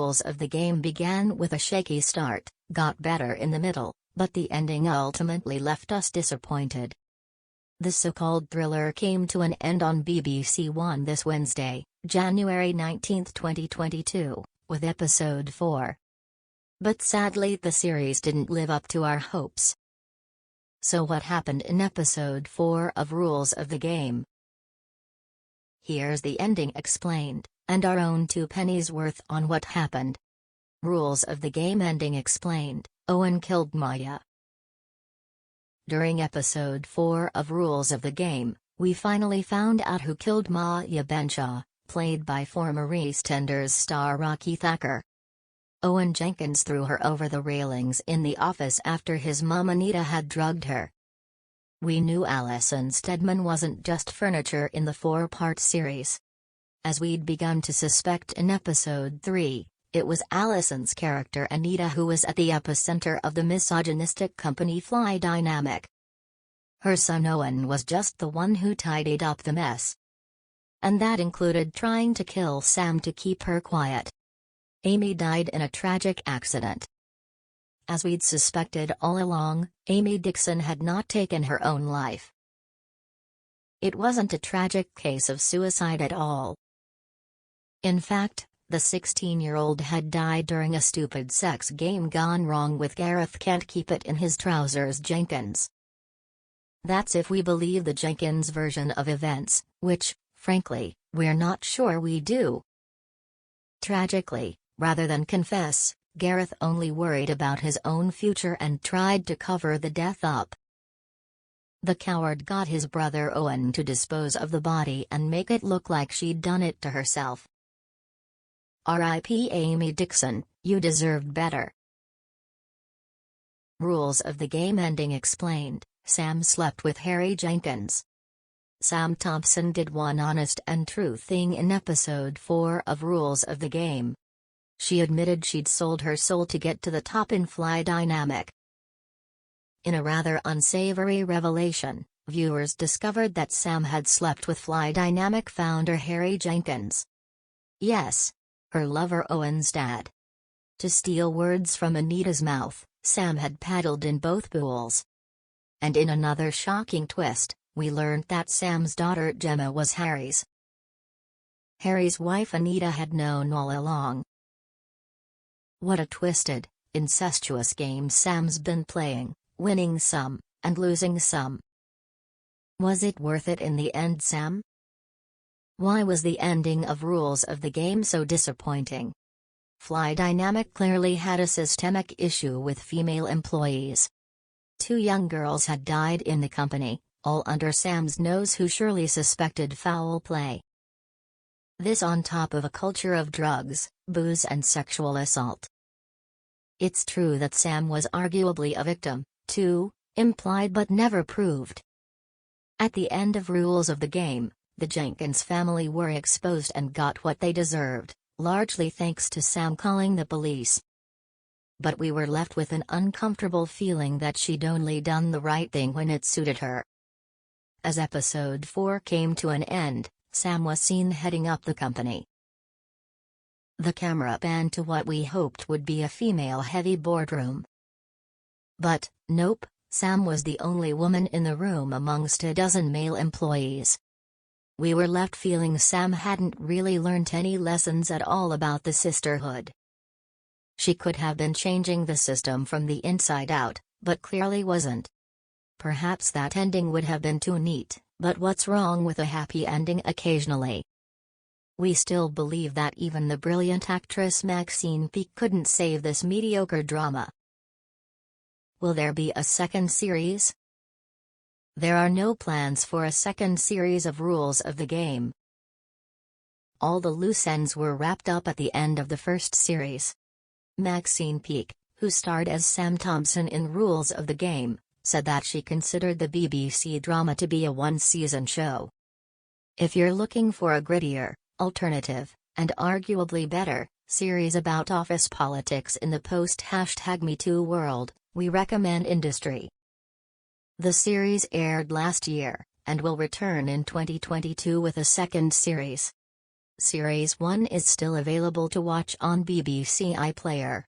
Rules of the Game began with a shaky start, got better in the middle, but the ending ultimately left us disappointed. The so-called thriller came to an end on BBC One this Wednesday, January 19, 2022, with episode 4. But sadly the series didn't live up to our hopes. So what happened in episode 4 of Rules of the Game? Here's the ending explained, and our own 2 pennies worth on what happened. Rules of the Game ending explained: Owen killed Maya. During episode 4 of Rules of the Game, we finally found out who killed Maya Benshaw, played by former EastEnders star Rocky Thacker. Owen Jenkins threw her over the railings in the office after his mum Anita had drugged her. We knew Alison Steadman wasn't just furniture in the 4-part series. As we'd begun to suspect in episode 3, it was Alison's character Anita who was at the epicenter of the misogynistic company Fly Dynamic. Her son Owen was just the one who tidied up the mess. And that included trying to kill Sam to keep her quiet. Amy died in a tragic accident. As we'd suspected all along, Amy Dixon had not taken her own life. It wasn't a tragic case of suicide at all. In fact, the 16-year-old had died during a stupid sex game gone wrong with Gareth Can't Keep It in His Trousers Jenkins. That's if we believe the Jenkins version of events, which, frankly, we're not sure we do. Tragically, rather than confess, Gareth only worried about his own future and tried to cover the death up. The coward got his brother Owen to dispose of the body and make it look like she'd done it to herself. R.I.P. Amy Dixon, you deserved better. Rules of the Game ending explained: Sam slept with Harry Jenkins. Sam Thompson did one honest and true thing in episode 4 of Rules of the Game. She admitted she'd sold her soul to get to the top in Fly Dynamic. In a rather unsavory revelation, viewers discovered that Sam had slept with Fly Dynamic founder Harry Jenkins. Yes, her lover Owen's dad. To steal words from Anita's mouth, Sam had paddled in both pools. And in another shocking twist, we learned that Sam's daughter Gemma was Harry's. Harry's wife Anita had known all along. What a twisted, incestuous game Sam's been playing, winning some, and losing some. Was it worth it in the end, Sam? Why was the ending of Rules of the Game so disappointing? Fly Dynamic clearly had a systemic issue with female employees. 2 young girls had died in the company, all under Sam's nose, who surely suspected foul play. This on top of a culture of drugs, booze and sexual assault. It's true that Sam was arguably a victim, too, implied but never proved. At the end of Rules of the Game, the Jenkins family were exposed and got what they deserved, largely thanks to Sam calling the police. But we were left with an uncomfortable feeling that she'd only done the right thing when it suited her. As episode 4 came to an end, Sam was seen heading up the company. The camera panned to what we hoped would be a female-heavy boardroom. But, nope, Sam was the only woman in the room amongst a dozen male employees. We were left feeling Sam hadn't really learnt any lessons at all about the sisterhood. She could have been changing the system from the inside out, but clearly wasn't. Perhaps that ending would have been too neat, but what's wrong with a happy ending occasionally? We still believe that even the brilliant actress Maxine Peake couldn't save this mediocre drama. Will there be a second series? There are no plans for a second series of Rules of the Game. All the loose ends were wrapped up at the end of the first series. Maxine Peake, who starred as Sam Thompson in Rules of the Game, said that she considered the BBC drama to be a one-season show. If you're looking for a grittier, alternative, and arguably better series about office politics in the post-#MeToo world, we recommend Industry. The series aired last year, and will return in 2022 with a second series. Series 1 is still available to watch on BBC iPlayer.